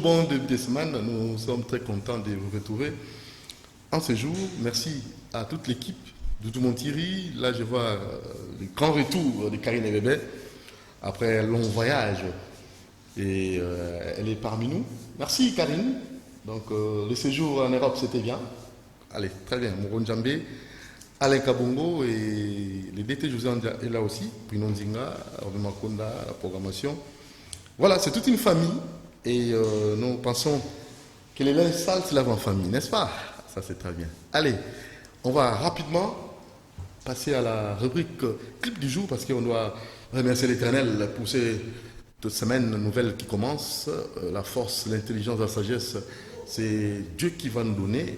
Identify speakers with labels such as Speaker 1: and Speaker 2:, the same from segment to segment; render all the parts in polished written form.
Speaker 1: bon début de semaine. Nous sommes très contents de vous retrouver en ce jour. Merci à toute l'équipe de tout mon Thierry. Là, je vois le grand retour de Karine Bébé après un long voyage. Et elle est parmi nous. Merci Karine. Donc le séjour en Europe, c'était bien. Allez, très bien. Mouron Djambé, Alain Kabongo et le DT José Andia est là aussi. Pinon Zinga, Robin Makonda, la programmation. Voilà, c'est toute une famille et nous pensons que les linges sales se lavent en famille, n'est-ce pas? Ça, c'est très bien. Allez, on va rapidement passer à la rubrique clip du jour parce qu'on doit remercier l'Éternel pour cette semaine nouvelle qui commence. La force, l'intelligence, la sagesse, c'est Dieu qui va nous donner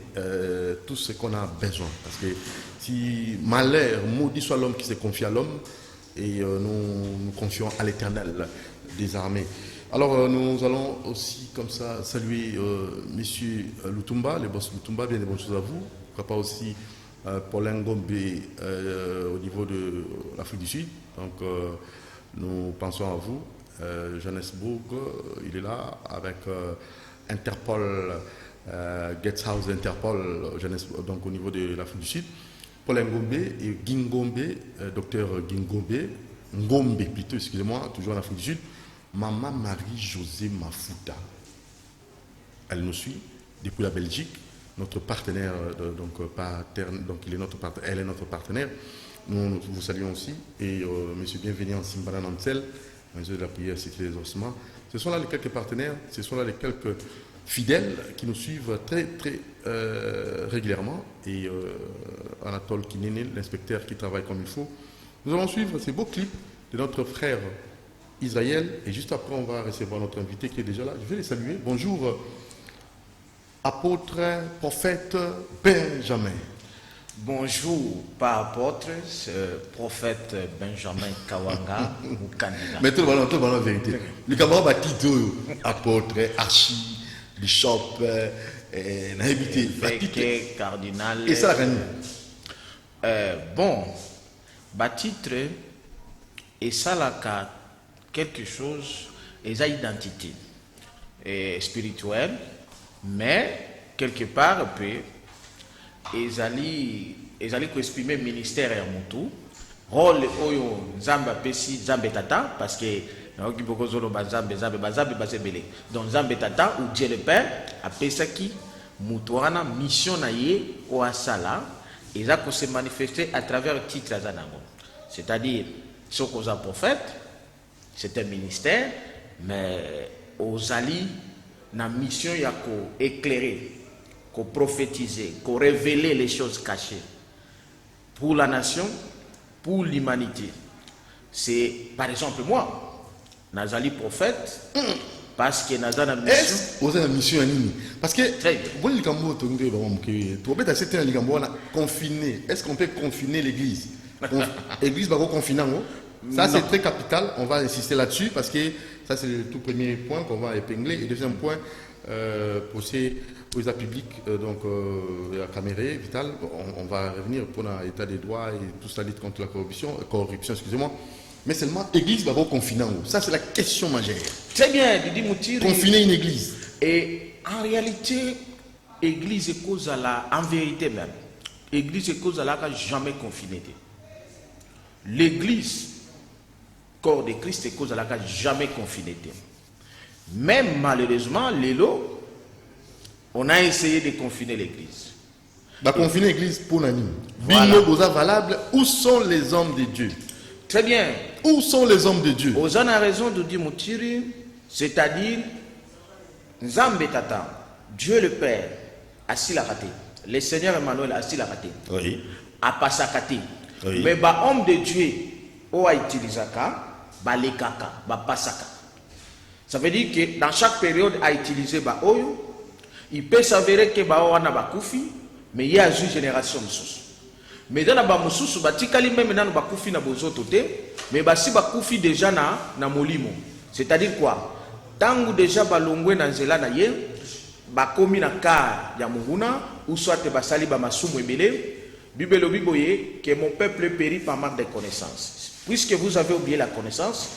Speaker 1: tout ce qu'on a besoin. Parce que si malheur, maudit soit l'homme qui se confie à l'homme, et nous confions à l'Éternel des armées. Alors nous allons aussi comme ça saluer Monsieur Lutumba, le boss Lutumba, bien des bonnes choses à vous. Pourquoi pas aussi Paulin Gombe au niveau de l'Afrique du Sud. Donc nous pensons à vous. Johannesburg, il est là avec Interpol, Guesthouse Interpol, donc au niveau de l'Afrique du Sud. Paulin Gombe et Gingombe, docteur Gingombe, Ngombe plutôt, excusez-moi, toujours en Afrique du Sud. Maman Marie-Josée Mafuta. Elle nous suit depuis la Belgique, notre partenaire, donc il est notre partenaire, elle est notre partenaire. Nous vous saluons aussi. Et monsieur bienvenu en Simbala Nansel, monsieur de la prière, cité des ossements. Ce sont là les quelques partenaires, ce sont là les quelques fidèles qui nous suivent très très régulièrement. Et Anatole Kinene, l'inspecteur qui travaille comme il faut. Nous allons suivre ces beaux clips de notre frère Israël. Et juste après, on va recevoir notre invité qui est déjà là. Je vais les saluer. Bonjour, apôtre, prophète Benjamin.
Speaker 2: Bonjour, pas apôtre, prophète Benjamin Kawanga ou candidat.
Speaker 1: Mais tout le monde en vérité. Le camarade a titre apôtre, archi, bishop,
Speaker 2: évêque, cardinal.
Speaker 1: Et ça,
Speaker 2: bon, titre, et ça là, quelque chose, et ça identité spirituelle, mais quelque part, ils allaient exprimer ministère et Moutou, rôle oyo Zamba Pessi, Zambé Tata, parce que donc Zambé Tata ou Dieu le Père a Pesaki, Moutouana, mission naïe ou Asala, et ça se manifester à travers le titre Azanango. C'est-à-dire, ce qu'on a prophète, c'est un ministère, mais aux alliés, la mission y a qu'à éclairer, qu'à prophétiser, qu'à révéler les choses cachées pour la nation, pour l'humanité. C'est par exemple moi, Nazali prophète, parce que Nazali mission.
Speaker 1: Est-ce que la mission parce que vous les confiné. Est-ce qu'on peut confiner l'église? L'église va confiner. Ça, c'est très capital. On va insister là-dessus parce que ça, c'est le tout premier point qu'on va épingler. Et deuxième point, pour les publics, donc la caméra vitale, on va revenir pour l'état des droits et tout ça, lutte contre la corruption, excusez-moi. Mais seulement, l'église va confiner. Ça, c'est la question majeure.
Speaker 2: Très bien, Didi Moutiri.
Speaker 1: Confiner une église.
Speaker 2: Et en réalité, l'église est cause à la, en vérité même, l'église est cause à la qui jamais confiné. L'église, corps de Christ, est cause à la qui jamais confiné. Même malheureusement, l'élo, on a essayé de confiner l'église.
Speaker 1: Confiner l'église pour l'anime.
Speaker 2: Voilà.
Speaker 1: Valable. Où sont les hommes de Dieu?
Speaker 2: Très bien.
Speaker 1: Où sont les hommes de Dieu?
Speaker 2: Aux a raison de dire Moutiri, c'est-à-dire Nzambe Tata, Dieu le Père, assis la raté. Le Seigneur Emmanuel assis la raté.
Speaker 1: Oui.
Speaker 2: A passé raté.
Speaker 1: Oui.
Speaker 2: Mais homme de Dieu, on a utilisé les kaka, pasaka. Ça veut dire que dans chaque période a utilisé oyo, il peut s'avérer que wana bakufi, mais il y a une génération sous. Mais dans la bamususu batikali même na bakufi na bozoto te, mais basi bakufi déjà na molimo. C'est-à-dire quoi? Tangu déjà balongwe na nzela na ye, bakomi na ka ya munguna ou soit basali ba masumu ebele, Bible biboye que mon peuple périt par manque de connaissance. Puisque vous avez oublié la connaissance,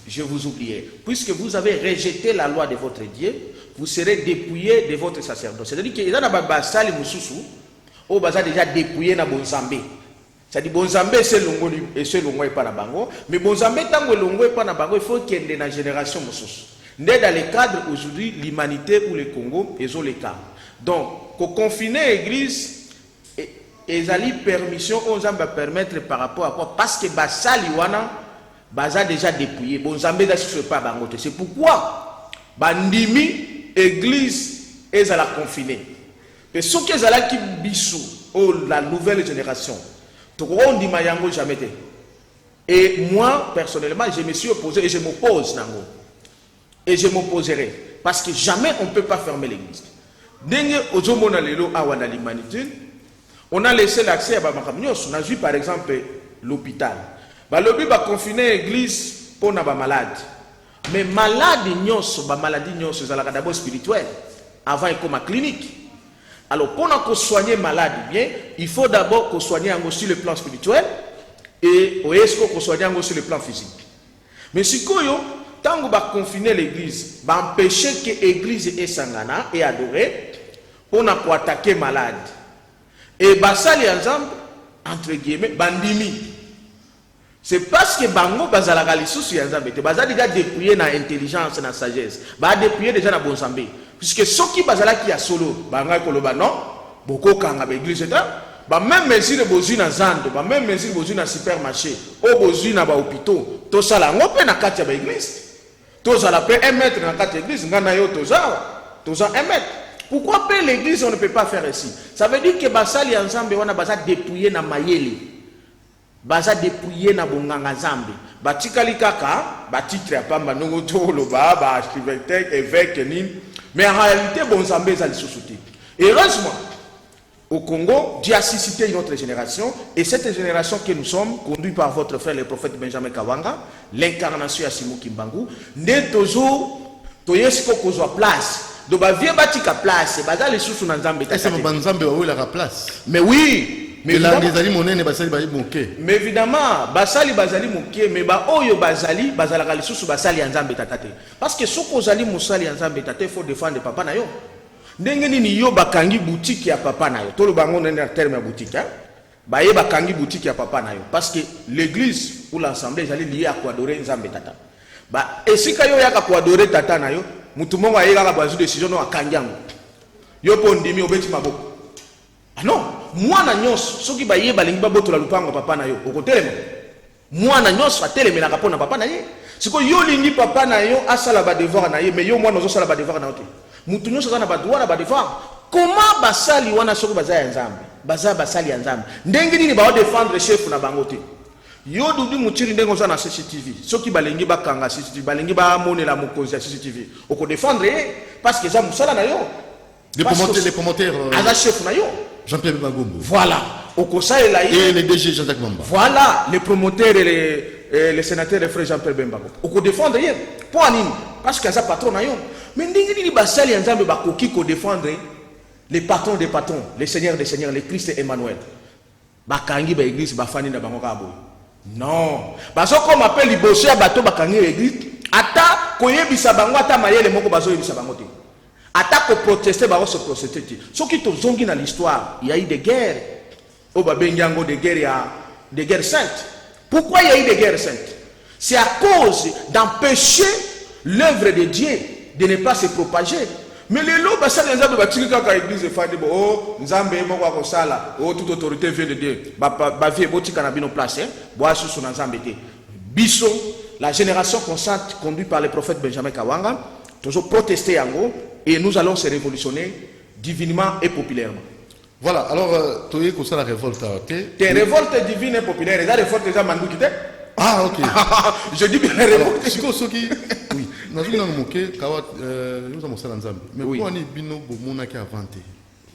Speaker 2: je vous oubliais. Puisque vous avez rejeté la loi de votre Dieu, vous serez dépouillés de votre sacerdoce. C'est-à-dire que dans la basali mususu, au bazar déjà dépouillé na bonzambé. C'est-à-dire bonzambé c'est longo et c'est longo et pas na bango, mais bonzambé tango longo et pas na bango, il faut qu'il y ait une génération mususu. Né dans le cadre aujourd'hui l'humanité ou le Congo et les cas. Donc, pour confiner l'église, ils ont permission, on va permettre par rapport à quoi? Parce que basali wana baza déjà dépouillé. Bonzambé ne se pas bangote. C'est pourquoi bandimi église est à la confinée. Et ce qui est à la qui bisou, la nouvelle génération, on dit mayango jamais. Et moi personnellement, je me suis opposé et je m'oppose nango. Et je m'opposerai parce que jamais on ne peut pas fermer l'église. On a laissé l'accès à Bamakamios. On a vu par exemple l'hôpital. Balobi va confiner l'église pour les malades. Mais malade, maladie, c'est d'abord spirituelle. Avant, il comme clinique. Alors, pour qu'on soigne malade bien, il faut d'abord qu'on soigne sur le plan spirituel et qu'on soigne sur le plan physique. Mais si tant qu'on va confiner l'église, va empêcher que l'église est sangana et adorée, on a pour attaquer malade. Et basali ensemble, entre guillemets, bandimi. C'est parce que bango bazala galisusu ensemble, bazali déjà dépouillé na intelligence, na sagesse, ba dépouillé déjà na bonzambe. Puisque ceux qui bazala qui a solo, banga koloba non, boko kanga ba église eta, ba même mesure bozu na zando, ba même mesure bozu na supermarché, o bozu na ba hôpitaux, to sala ngope na kati ya ba église. To sala pe 1 mètre na kati ya église, ngana yo to za 1 mètre. Pourquoi payer l'église on ne peut pas faire ici? Ça veut dire que basali ensemble on a basa dépouillé na mayele. Basa dépouillé na bonganga zambe. Batikali kaka, batitre ya pamba nongo tolo ba architecte évêque nin. Mais en réalité bon zambe za lisusuti. Heureusement au Congo, Dieu a suscité une autre génération et cette génération que nous sommes conduite par votre frère le prophète Benjamin Kawanga, l'incarnation à Simou Kimbangu, né toujours toyesiko kozwa place. Donc, vieux bâti à place, bazar les sous dans Zambé.
Speaker 1: Est-ce que Banzambe a eu la place?
Speaker 2: Mais oui,
Speaker 1: mais
Speaker 2: mais évidemment, basali bazali moké, mais ba oyo bazali, bazala les sous basali en Zambé tatate. Parce que ce qu'on zali musali en Zambé tatate, faut défendre papa na yo. Ndenge ni yo bakangi boutique ya papa na yo. Tout le bango n'a terme à boutique, hein? Ba ye bakangi boutique ya papa na yo. Parce que l'église ou l'assemblée j'allais lié à quoi adorer Zambé tata. Ba et si kayo ya kwa adorer tata na yo. Mutumongo ayeka bazu décision no akangiango yo pondimi obeti maboko ah non mwana nyos soki baye balingi babotola lupango papa na yo okotelema mwana nyos atelemela kapona papa na ye siko yo lingi papa na yo asala ba devoir na ye mais yo mwana ozo sala ba devoir na yo te mutu nyos azana ba droit na ba devoir comment basali wana soko bazaya nzambe basali ya nzambe ndenge nini ba défendre chef na bango te yo dudu muchiri ndengo za na CCTV soki balengi bakanga CCTV balengi ba monela mokonzi ya CCTV oko défendre parce que za musala na yo
Speaker 1: les promoteurs
Speaker 2: aza chef na yo
Speaker 1: Jean-Pierre Bagombo
Speaker 2: voilà oko ça
Speaker 1: et les DG Jean-Jacques Mamba
Speaker 2: voilà les promoteurs et les sénateurs les frères Jean-Pierre Bemba oko défendre hier pour anime parce que ça patron na yo mais ndingi ni basali nzambe bakoki ko défendre les patrons des patrons les seigneurs des seigneurs les Christ et Emmanuel bakangi ba église bafani na bango kabo. Non, parce qu'on m'appelle liboso ya bato bakangi l'église, ata koyebisa bango ata mayele moko bazo yebisa bango te. Ata ko protester ba se protester te. Soki to zongi na l'histoire, il y a eu des guerres. O ba bengango des guerres saintes. Pourquoi il y a eu des guerres saintes? C'est à cause d'empêcher l'œuvre de Dieu de ne pas se propager. Mais les lots basali nzambe batiki kaka église fadi bo oh nzambe moko akosala oh toute autorité vient de Dieu ba vie botika na bino place bo asusu na nzambe te biso la génération constante conduite par le prophète Benjamin Kawanga toujours protester yango et nous allons se révolutionner divinement et populairement.
Speaker 1: Voilà, alors toyé ko ça la révolte
Speaker 2: te révolte divine et populaire la révolte déjà manduki te.
Speaker 1: Ah ok.
Speaker 2: Je dis bien révolte
Speaker 1: siko soki oui. Nous avons mais pourquoi n'est bino bomona qui a inventé?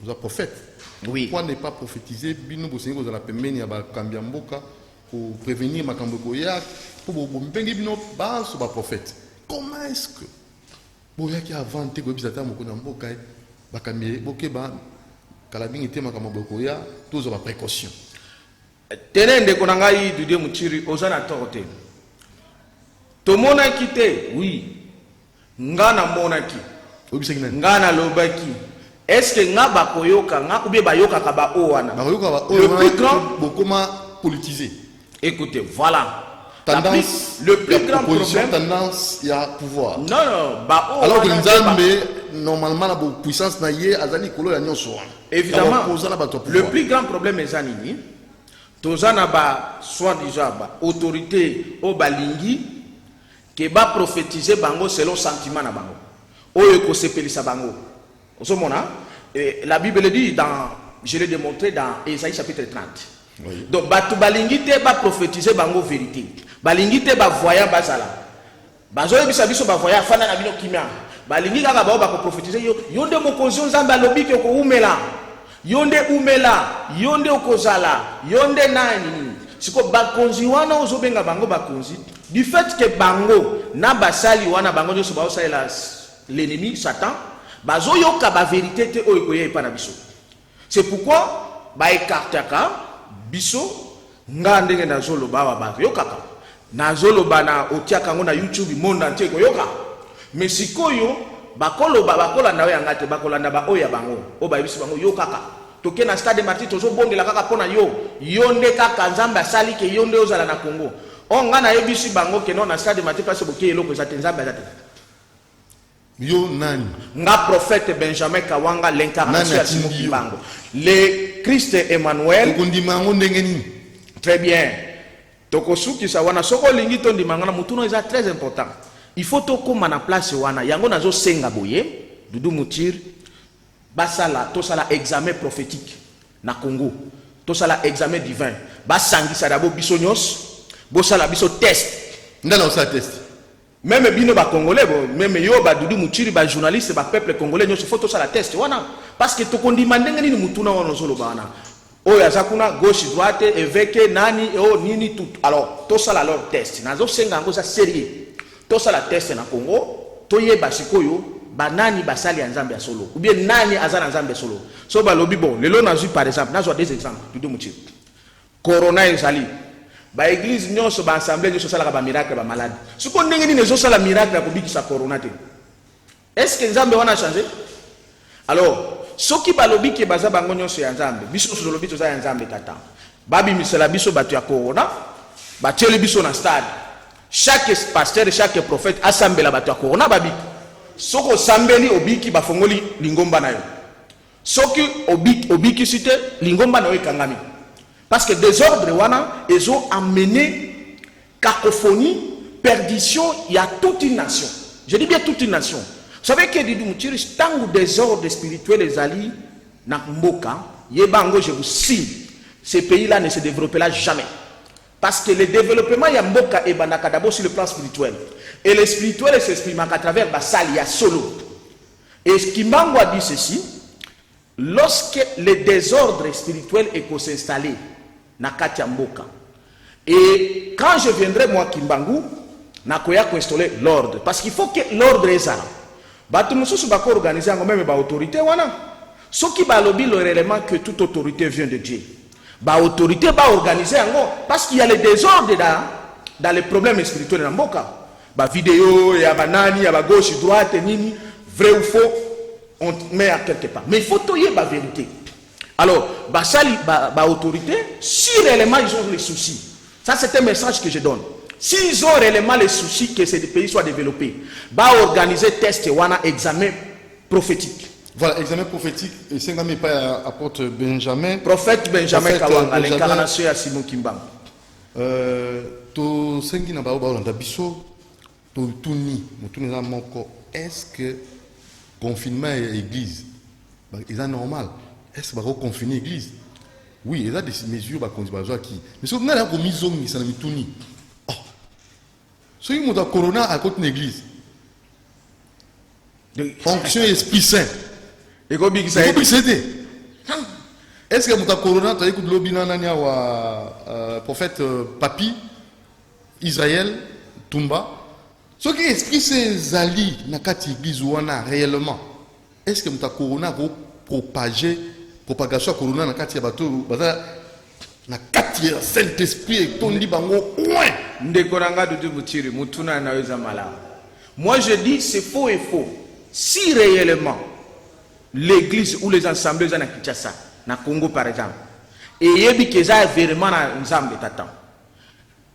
Speaker 1: Vous êtes prophète.
Speaker 2: Oui.
Speaker 1: Pourquoi ne pas prophétiser bino bosengos dans la pemeni ya ba kambiamboka pour prévenir makamboko ya pour bombengi bino ba so ba prophète. Comment est-ce que boya qui a inventé ko bisata moko na mboka ba kambi boke ba kalabingi te makamboko ya tous ba précaution.
Speaker 2: Tenende konangai Didier Muchiri ozana torote. tomonaki te oui nga na monaki nga na lobaki est-ce que nga bakoyoka nga ou bien bayokaka ba o wana
Speaker 1: le plus grand bokoma politisé.
Speaker 2: Écoutez, voilà.
Speaker 1: Tendance,
Speaker 2: le plus grand problème.
Speaker 1: Tendance, il y a pouvoir.
Speaker 2: Non, non.
Speaker 1: Alors que Nzambe, normalement, la puissance n'a yé, azali kolo ya nyonso.
Speaker 2: Évidemment, le plus grand problème est zanini. Tozana ba, soi-disant, autorité au balingi, qui va prophétiser bango selon sentiment na bango. Oyo ko sepelisa bango. Osomona, la Bible dit dans, je l'ai démontré dans Ésaïe chapitre 30. Oui. Donc, batu balingi te ba prophétiser bango vérité. Balingi te ba voyant bazala. Bazoye bisa biso ba voyant fana na bino kimia. Balingi kaka ba ko prophétiser yo yonde mokonzi nzambe alobi ke ko umela. Yonde umela, yonde okozala, yonde nani. Siko bakonzi wana ozobenga bango bakonzi. Du fait que bango na basali wana bango nyoso ba osala l'ennemi Satan, bazoyo ka ba vérité te oyo koye pa na biso. C'est pourquoi ba écartaka biso nga ndenge na zolo bawa ba yokaka na zolo bana otiaka ngo na YouTube monde entier ko yoka mais sikoyo bakola na yo ngate bakola na ba oya bango o ba biso bango yokaka toke na stade Martyr tozo bondela kaka pona yo nde kaka nzambe asali ke yo nde ozala na Congo o nga na yebisi bango ke non na stade Martyr parce boke eloko ezate nzambe azate
Speaker 1: yo nani
Speaker 2: nga prophète Benjamin Kawanga l'incarnation ya Simon Kimbangu le Christ Emmanuel très bien tokosuki sa wana soko lingi to ndimanga na mutuno eza très important il faut to koma na place wana yango nazo senga boye Dudu Mutir basala to sala examen prophétique na Congo to sala examen divin basangisa dabo biso nyos bo sala biso test
Speaker 1: ndana osala test.
Speaker 2: Même bino ba congolais même yo ba Dudu Muchiri ba journaliste ba peuple congolais nyo photo ça la test wana parce que to kondima ndenge nini mutuna wana zolo bana o ya zakuna gauche droite évêque nani o nini tout alors to ça la leur test nazo senga ngo ça sérieux to ça la test na Congo to yeba sikoyo ba nani basali ya nzambe ya solo ou bien nani azana nzambe solo so ba lobi bon lelo nazu par exemple nazo des exemples Dudu Muchiri corona ezali ba église nyonso ba assemblée nyonso sala ba miracle ba malade siko ndenge nini zo sala miracle ko bikisa corona te est-ce que nzambe wana changer alors soki ba lobi ke baza bango nyonso ya nzambe biso so lobi to za ya nzambe tata babi misala biso batu ya corona ba tieli biso na stade chaque pasteur chaque prophète assemblée batu ya corona babi soko sambeli obiki ba fongoli lingomba na yo soki obiki site lingomba na yo ekangami. Parce que désordre wana ils ont amené cacophonie, perdition, il y a toute une nation. Je dis bien toute une nation. Vous savez que Dudu Muchiri tangu désordre spirituel les alliés na mboka, yebango je vous signe, ces pays-là ne se développeront jamais. Parce que le développement ya mboka et banaka d'abord sur le plan spirituel. Et le spirituel s'exprime à travers basali ya solo. Et Kimbangu a dit ceci, lorsque le désordre spirituel est s'installer Nakati Mboka. Et quand je viendrai moi Kimbangu, nakoya installer l'ordre parce qu'il faut que l'ordre est ça. Batu mususu bako organiser ngo même ba autorité wana. Soki ba lobi le réellement que toute autorité vient de Dieu. Ba autorité ba organiser ngo parce qu'il y a le désordre dans les problèmes spirituels na Mboka. Ba vidéo ya banani ya ba gauche droite nini vrai ou faux on met à quelque part. Mais il faut toyer la vérité. Alors, ba autorité, si réellement ils ont les soucis, ça c'est un message que je donne. S'ils ont réellement les soucis que ces pays soient développés, ba organiser test wana examen prophétique.
Speaker 1: Voilà, examen prophétique. Et c'est un pas apôtre Benjamin.
Speaker 2: Prophète Benjamin Kawanga, l'incarnation à Simon Kimbangu.
Speaker 1: To sengi na ba olanda biso to tuni, mutuni na moko. Est-ce que confinement à l'église, c'est normal. Est-ce que va confiner l'église? Oui, il y a des mesures qui. Mais si on a la commission, ça n'a pas mis. Oh, si on a corona à côté de l'église, fonction esprit saint. Et comment ça a été? Est-ce que on a corona, tu as écouté l'obinana ou prophète Papi, Israël, Tumba? Ce qui est esprit saint Zali, nakati église ou on a réellement. Est-ce que on a corona pour propager propagation corona nakati bateau na kati ya Saint-Esprit et tondi bango ouin.
Speaker 2: Ndekoranga Dudu Mutiri, mutuna naweza mala. Moi je dis c'est faux et faux. Si réellement l'église ou les assemblées na Kinshasa, na Congo par exemple, et yebi keza vraiment na nzambe tata.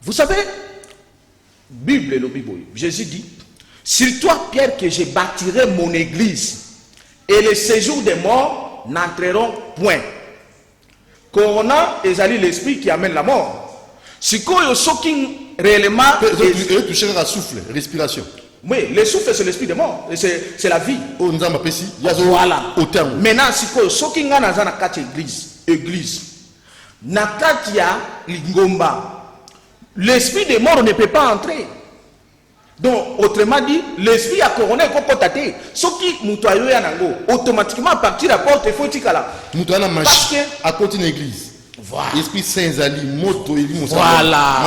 Speaker 2: Vous savez, Bible et le Bible, Jésus dit, sur toi Pierre que je bâtirai mon église et les séjours des morts n'entreront point. Corona et l'esprit qui amène la mort. Si quoi soki réellement
Speaker 1: et toucher à souffle, respiration.
Speaker 2: Oui, le souffle c'est l'esprit des morts, c'est la vie.
Speaker 1: Voilà.
Speaker 2: Maintenant si quoi soki nga na zana kati église. Na kati ya lingomba. L'esprit des morts ne peut pas entrer. Donc, autrement dit, l'esprit a couronné et copotaté. Ce qui moutoyo yanango, automatiquement à partir de la porte, il faut dire là.
Speaker 1: Moutoyo machi à côté de l'église.
Speaker 2: Voilà.
Speaker 1: Esprit Saint-Zali, moto,
Speaker 2: voilà.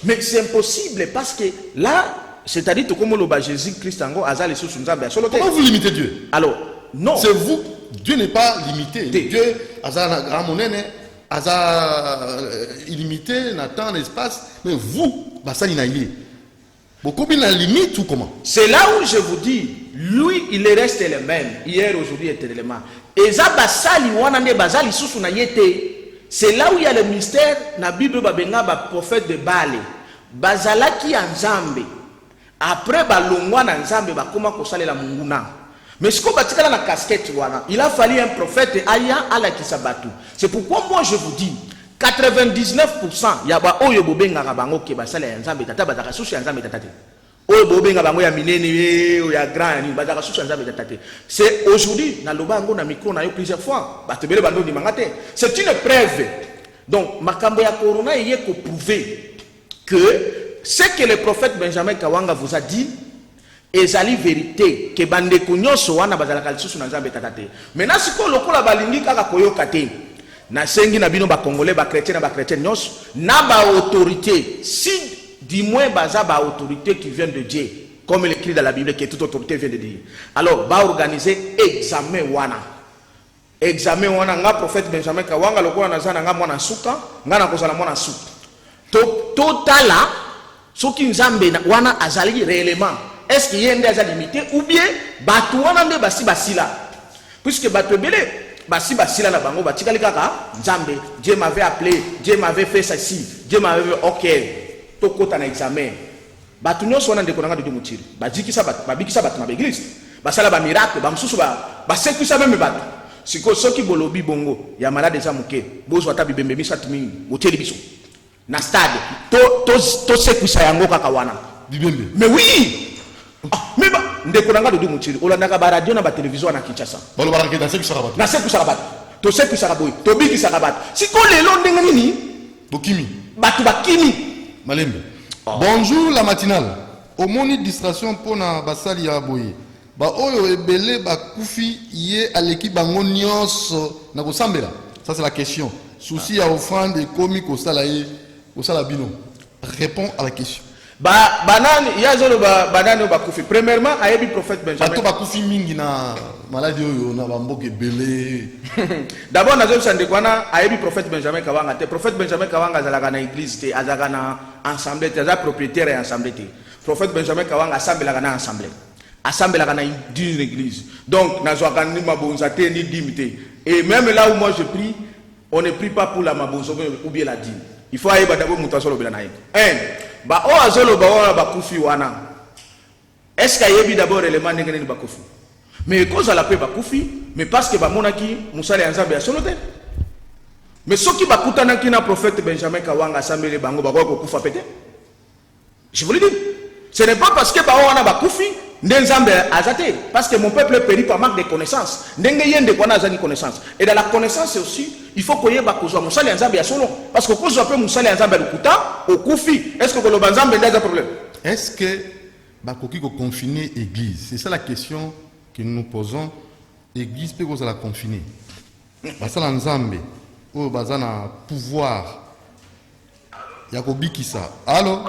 Speaker 1: Mais
Speaker 2: c'est impossible parce que là, c'est-à-dire que comme le Jésus-Christ ango azali sous nzambe.
Speaker 1: Comment vous limitez Dieu?
Speaker 2: Alors, non.
Speaker 1: C'est vous. Dieu n'est pas limité. Dieu azala grand monene. Illimité, n'attend l'espace, mais vous, ça il y a beaucoup de limite ou comment?
Speaker 2: C'est là où je vous dis, lui il reste le même, hier, aujourd'hui, éternellement. Et ça, c'est là où il y a le mystère, dans la Bible, prophète de Baal, Bazalaki en Zambé, après Balongwa en Zambé, comment qu'on s'allait la Munguna. Mais ce qu'on va dire dans la casquette, il a fallu un prophète Aya à la Kisabatu. C'est pourquoi moi je vous dis, 99%, il y a pas Oyo Bobenga Rabango qui va saler en Zambé, Tata Bataka Souchi en Zambé Tatate. Oyo Bobenga Bango ya Minene, ya Grand, Bataka Souchi en Zambé Tatate. C'est aujourd'hui, dans le bango, dans le micro, on a eu plusieurs fois. Batebele Bando di Mangate. C'est une preuve. Donc, Makambo ya Corona, il y a qu'au prouver que ce que le prophète Benjamin Kawanga vous a dit, et c'est la vérité que bande kunyoso wana bazalaka lisusu na nzambe tatate. Maintenant siko lokola balingi kaka koyoka te. Na sengi na bino ba congolais ba chrétien na ba chrétien nyos na ba autorité si du moins baza ba autorité qui vient de Dieu comme il écrit dans la Bible que toute autorité vient de Dieu. Alors ba organiser examen wana. Examen wana nga prophète Benjamin Kawanga lokola na zana nga mwana suka nga na kozala mwana suka. Totala soki nzambe wana azali réellement. Est-ce qu'il y a un déjà limité ou bien batouana ne basi basila puisque batouebele basi basila na bango batikali kaka nzambe Dieu m'avait appelé, Dieu m'avait fait ceci, Dieu m'avait OK tokota na examen batunyo sona ndeko nanga de mutiri bajikisa bat babikisa bat na l'église basala ba miracle ba msusu ba basekisa même bat siko soki bolobi bongo ya malade za muke bozo ata bibembe misatu mingi hôtel biso na stade to sekisa yango kaka wana
Speaker 1: bibembe
Speaker 2: mais oui. Mais ndeko nanga de mutiri olandaka ba radio na ba télévision na Kinshasa
Speaker 1: balo baraka na seku sarabat
Speaker 2: na seku sarabat to seku saraboy to biki sarabat siko lelo ndenga nini
Speaker 1: bokimi
Speaker 2: batu bakimi
Speaker 1: malembe bonjour la matinale omoni distraction pona basali ya boye ba oyo ebele ba kufi ye à l'équipe bango nyonso na kosambela ça c'est la question souci ya offrande et komi kosala ye kosala bino réponds à la question.
Speaker 2: Banane yazolo banane bakufi premièrement ayebi prophète Benjamin
Speaker 1: bato bakufi mingi na maladie oyo na bamboke belé
Speaker 2: d'abord nazo sande kwana ayebi prophète Benjamin Kawanga te prophète Benjamin Kawanga azalaka na église te azalaka na assemblée te azalaka propriétaire et assemblée te prophète Benjamin Kawanga assemblée na assemblée na d'une église donc nazo akani mabonza te ni dimité et même là où moi je prie on ne prie pas pour la mabonzo ou bien la dîme il faut ayebi d'abord mutasolo bila na ba o azolo ba wana bakufi wana est-ce qu'il y a d'abord élément ndenge ni bakufi mais cause à la paix bakufi mais parce que ba monaki musala ya nzambe ya solo te mais soki bakutana kina prophète Benjamin Kawanga assemblée bango ba ko kufa pété je vous le dis ce n'est pas parce que ba wana bakufi nzambe azate parce que mon peuple périt par manque de connaissances ndenge yende kwana azani connaissance et dans la connaissance aussi il faut qu'il y ait bakozwa musala ya nzambe ya solo parce que kozwa pe musala ya nzambe lukuta okufi est-ce que ko loba nzambe ndaza problème
Speaker 1: est-ce que bakoki ko confiner église c'est ça la question que nous posons église pe ko la confiner basala nzambe o bazana pouvoir ya ko bikisa allô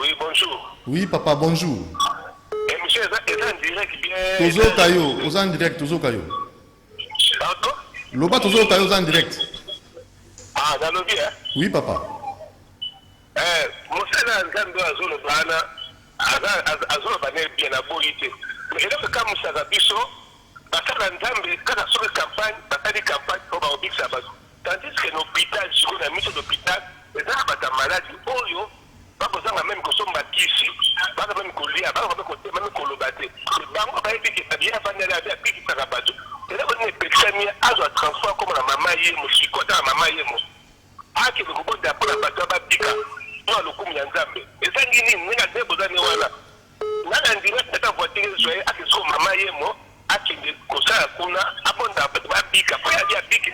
Speaker 3: oui bonjour
Speaker 1: oui papa bonjour
Speaker 3: monsieur est en direct bien
Speaker 1: Tozo Kayo, aux en direct Tozo Kayo.
Speaker 3: Pardon?
Speaker 1: Loba toujours au en direct.
Speaker 3: Ah, dans le bien.
Speaker 1: Oui, papa.
Speaker 3: Moussala Nzambe Azul Bana, Azul Bana bien à Boïté. Mais il y a le cas Moussala Bisso, Basala Nzambe, quand on sort de campagne, Basali campagne, on va au Big Sabbath. Tandis que l'hôpital, sur la mission d'hôpital, les gens sont malades, Oyo, pas besoin même que son bâtisse, pas même qu'on lit, pas même qu'on le batte. Le banc va être qui est bien, pas d'aller à Big Sabbath. Et là, on est pétami, à un transport comme la maman Yemo, je suis content à maman Yemo. Ah, qui est le groupe d'après la bateau à Bika. Non, le coup, il y a un zambe. Et ça, il y a des besoins de voilà. N'a qu'un direct, c'est un voiture, je vais à ce que maman Yemo, à qui est comme ça, Kuna, à bon d'après à Bika. Après, il y a Bika,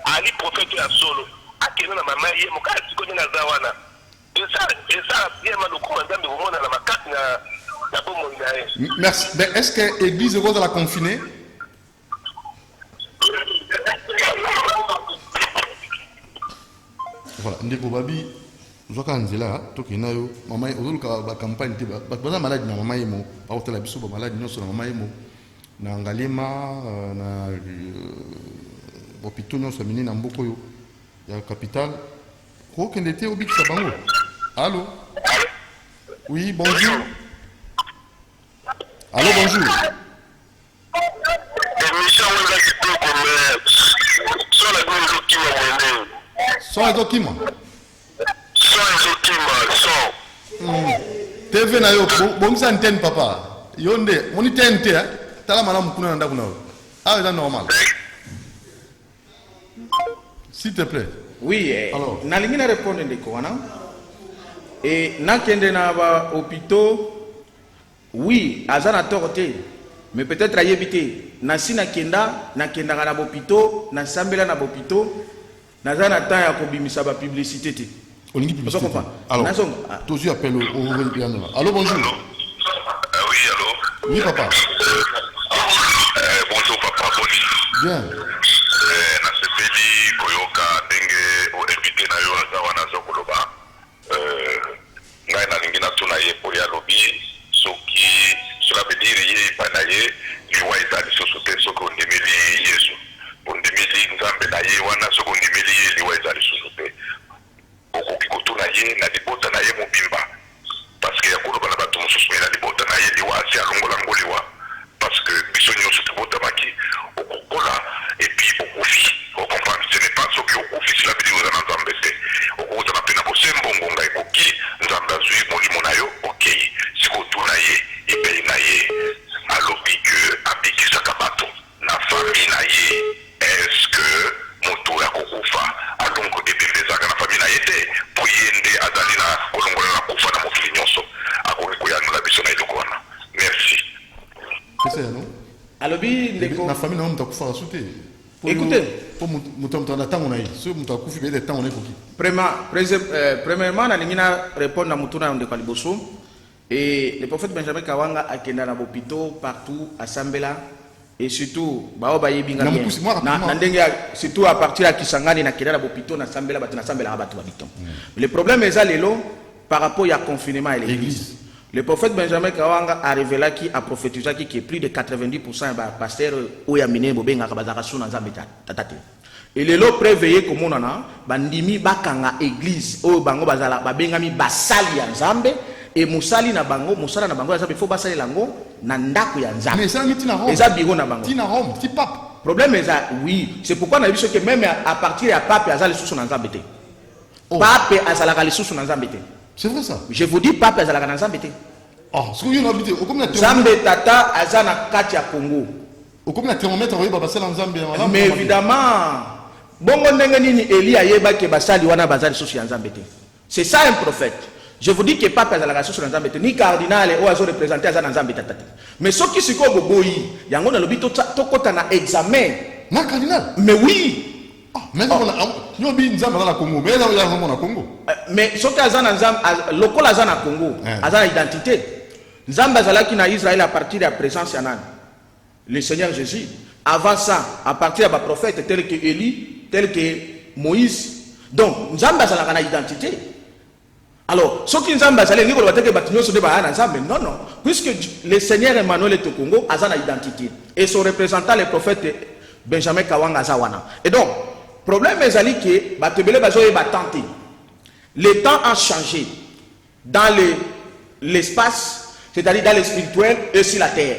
Speaker 3: à Ali prophète à solo. À qui est la maman Yemo, quand tu connais la Zawana. Et ça, bien mal le coup, un zambe, au monde, à la macate, na bon monde.
Speaker 1: Merci. Mais est-ce que l'église est la confinée? Voilà, ndeko babi zoka nzela toki nayo mama ozoluka ba campagne te ba malade na mama yemo ba hôtel biso ba malade nyonso na mama yemo na Ngalema na hôpital nyonso mini na mboko yo ya capitale ko kende te obikisa bango. Allô? Oui, bonjour. Allô, bonjour.
Speaker 3: Émission on a qui peut comme sur la grande document
Speaker 1: Sans les documents.
Speaker 3: Sans les documents,
Speaker 1: TV na yo bon ça antenne papa. Yonde, moni TNT hein. Tala mala mukuna na ndakuna. Ah, c'est normal. S'il te plaît.
Speaker 2: Oui, alors, nalingi na répondre ndeko wana. Et nakende na ba hôpitaux. Oui, azana torté. Mais peut-être à yébité. Nasi nakenda na na hôpitaux, na sambela na hôpitaux. Nazana temps ya kobimisa ba publicité te.
Speaker 1: Olingi publicité. Alors, toujours appel au piano. Allô, bonjour.
Speaker 3: Oui, allô.
Speaker 1: Oui, papa.
Speaker 3: Bonjour, papa. Bonjour.
Speaker 1: Bien.
Speaker 3: Nasepeli koyoka ndenge o invité na yo azawana zokoloba. Ngai na lingina tuna ye pour ya lobby soki cela veut dire ye panaye liwa izali sosote soko ndemeli Yesu. Ndemeli nzambe na ye wana soko ndemeli ye liwa izali sosote. Okoki kotuna ye na libota na ye mobimba. Parce que yakoloba na bato mosusu na libota na ye liwa asi alongola ngoliwa. Parce que biso nyonso tobota maki okokola et puis okufi. Vous comprenez, ce n'est pas ce qui okufi cela veut dire que vous nzambe te. Okuza na pena bosembo ngonga ekoki nzambe azui molimo na yo okay. Sikotuna ye ipe na ye alobi que abikisaka bato na famille na ye. Est-ce que moto ya kokufa alongo debembezaka na famille na ye te po yende azali na kolongola na kufa na mokili nyonso akoki koyanula biso na eloko wana. Merci.
Speaker 1: C'est ça, non?
Speaker 2: Alobi ndeko
Speaker 1: na famille na mtu akufa asute.
Speaker 2: Écoutez,
Speaker 1: pour mtu na tango na ye, so mtu akufi be de tango na koki.
Speaker 2: Premièrement, na lingina répondre na mutuna ndeko liboso. Et le prophète Benjamin Kawanga a kenda na hôpitaux partout à Sambela et surtout baoba yebinga na ndenge surtout à partir à Kisangani na kenda na hôpitaux na Sambela batina Sambela abatu babiton. Le problème est lelo par rapport à confinement à l'église. Le prophète Benjamin Kawanga a révélé qui a prophétisé qui est plus de 90% ba pasteur ou ya mine bobenga kabazaka suna nzambe tatate. Et les lots préveillés comme on a bandimi bakanga église o bango bazala babengami basali ya nzambe et musali na bango musala na bango nzambe faut basali lango na ndako ya nzambe.
Speaker 1: Mais ça mitina Rome.
Speaker 2: Eza biro na bango.
Speaker 1: Tina Rome, ti pape.
Speaker 2: Problème est oui, c'est pourquoi on a vu que même à partir ya pape azali sous na nzambe te. Pape azala sous na nzambe te.
Speaker 1: C'est vrai ça.
Speaker 2: Je vous dis pape azala na nzambe te.
Speaker 1: Oh, ce que vous avez dit, au comme la
Speaker 2: Nzambe tata azana kati ya Congo.
Speaker 1: Au comme la thermomètre oui baba sala nzambe.
Speaker 2: Mais évidemment bongo ndenge nini Eli ayeba ke basali wana bazali sous ya nzambe te. C'est ça un prophète. Je vous dis que papa azala sous na nzambe te ni cardinal o azo représenter azana nzambe tata te. Mais ce qui siko boboyi yango na lobi to kota na examen.
Speaker 1: Na cardinal.
Speaker 2: Mais oui.
Speaker 1: Mais on bi nzambe na Congo, mais là ya na Congo.
Speaker 2: Mais ce que azana nzambe lokola azana Congo, azana identité. Nzambe azalaki na Israël à partir de la présence ya nani? Le Seigneur Jésus. Avant ça, à partir de la prophète tel que Élie, tel que Moïse. Donc, Nzambe azalaka na identité. Alors, ce qui Nzambe azalé ni ko bateke batinyo so de ba na Nzambe. Non non, puisque le Seigneur Emmanuel est au Congo, azana identité. Et son représentant le prophète Benjamin Kawanga Zawana. Et donc, problème est que Batebele Bazoye va tenter. Le temps a changé dans l'espace, c'est-à-dire dans le spirituel et sur la terre.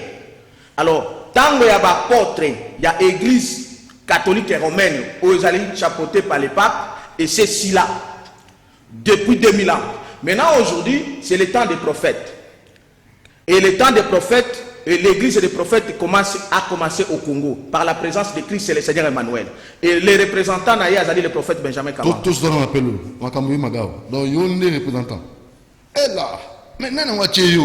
Speaker 2: Alors, tant qu'il y a des apôtres, il y a l'église catholique et romaine, où ils allaient chapeautés par les papes, et c'est là depuis 2000 ans. Maintenant, aujourd'hui, c'est le temps des prophètes. Et le temps des prophètes, et l'église des prophètes a commencé au Congo, par la présence de Christ et le Seigneur Emmanuel. Et les représentants n'ayaient le prophète Benjamin Kawanga.
Speaker 1: Tous dans l'appel, Makamoué Magao. Donc, il y a des représentants. Et là, maintenant, on va qui